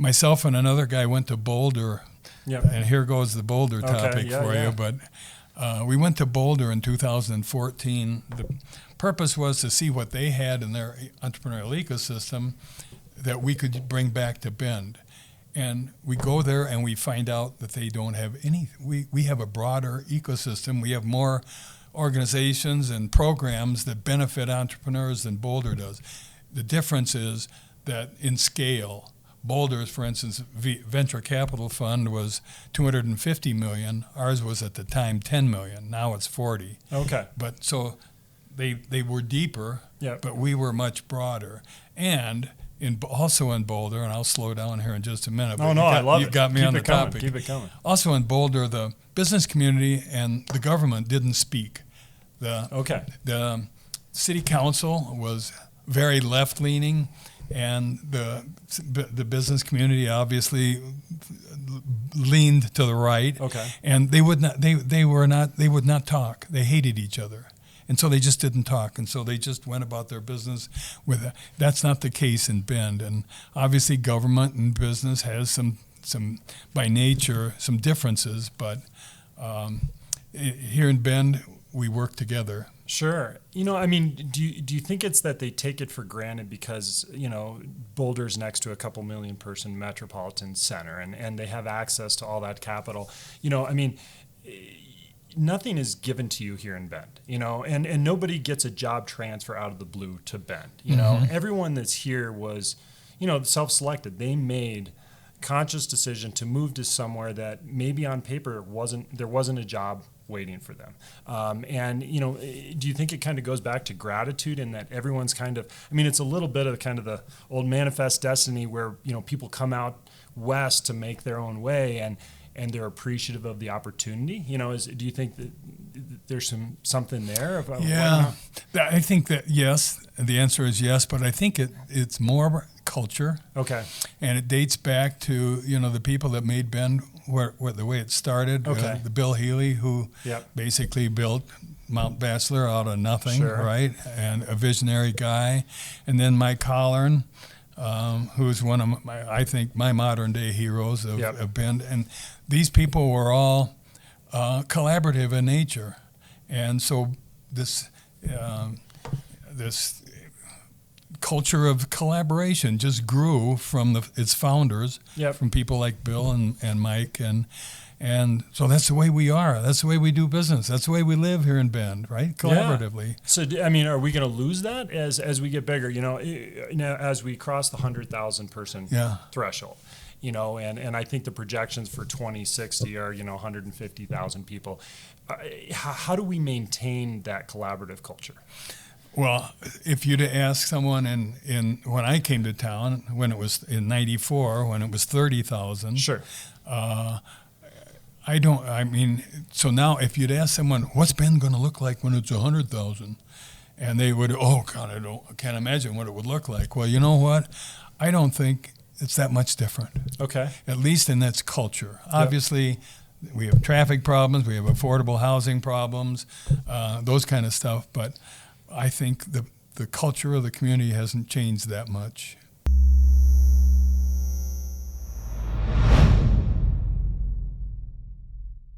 myself and another guy went to Boulder. Yep. And here goes the Boulder topic for you. But we went to Boulder in 2014. The purpose was to see what they had in their entrepreneurial ecosystem that we could bring back to Bend. And we go there and we find out that they don't have any. We have a broader ecosystem. We have more organizations and programs that benefit entrepreneurs than Boulder does. The difference is that in scale, Boulder's, for instance, venture capital fund was $250 million. Ours was at the time $10 million. Now it's 40. Okay. But so they were deeper, but we were much broader. And also in Boulder, and I'll slow down here in just a minute. Oh, no, I love it. You got me Keep on the it coming. topic. Keep it coming. Also in Boulder, the business community and the government didn't speak. The city council was very left-leaning, and the business community obviously leaned to the right. Okay. And they would not talk. They hated each other. And so they just didn't talk, and so they just went about their business with it. That's not the case in Bend, and obviously government and business has some by nature, some differences, but here in Bend, we work together. Sure. I mean, do you think it's that they take it for granted because, Boulder's next to a couple million person metropolitan center and they have access to all that capital? I mean, nothing is given to you here in Bend, and nobody gets a job transfer out of the blue to Bend. Everyone that's here was, self-selected. They made conscious decision to move to somewhere that maybe on paper there wasn't a job waiting for them. Do you think it kind of goes back to gratitude in that everyone's kind of, it's a little bit of kind of the old manifest destiny where, people come out west to make their own way and they're appreciative of the opportunity. Do you think that there's something there? I think that yes. The answer is yes, but I think it's more culture. Okay. And it dates back to the people that made Bend the way it started. Okay. The Bill Healy, who basically built Mount Bachelor out of nothing, right? And a visionary guy, and then Mike Hollern, who's one of my modern day heroes of Bend. And these people were all collaborative in nature, and so this culture of collaboration just grew from its founders, from people like Bill and Mike, and so that's the way we are. That's the way we do business. That's the way we live here in Bend, right? Collaboratively. Yeah. So, are we going to lose that as we get bigger? As we cross the 100,000 person threshold. And I think the projections for 2060 are 150,000 people. How do we maintain that collaborative culture? Well, if you'd ask someone in when I came to town, when it was in '94, when it was 30,000. Sure. So now if you'd ask someone, what's Bend going to look like when it's 100,000? And they would, oh God, I can't imagine what it would look like. Well, you know what? I don't think it's that much different. Okay. At least in its culture. Obviously, we have traffic problems, we have affordable housing problems, those kind of stuff, but I think the culture of the community hasn't changed that much.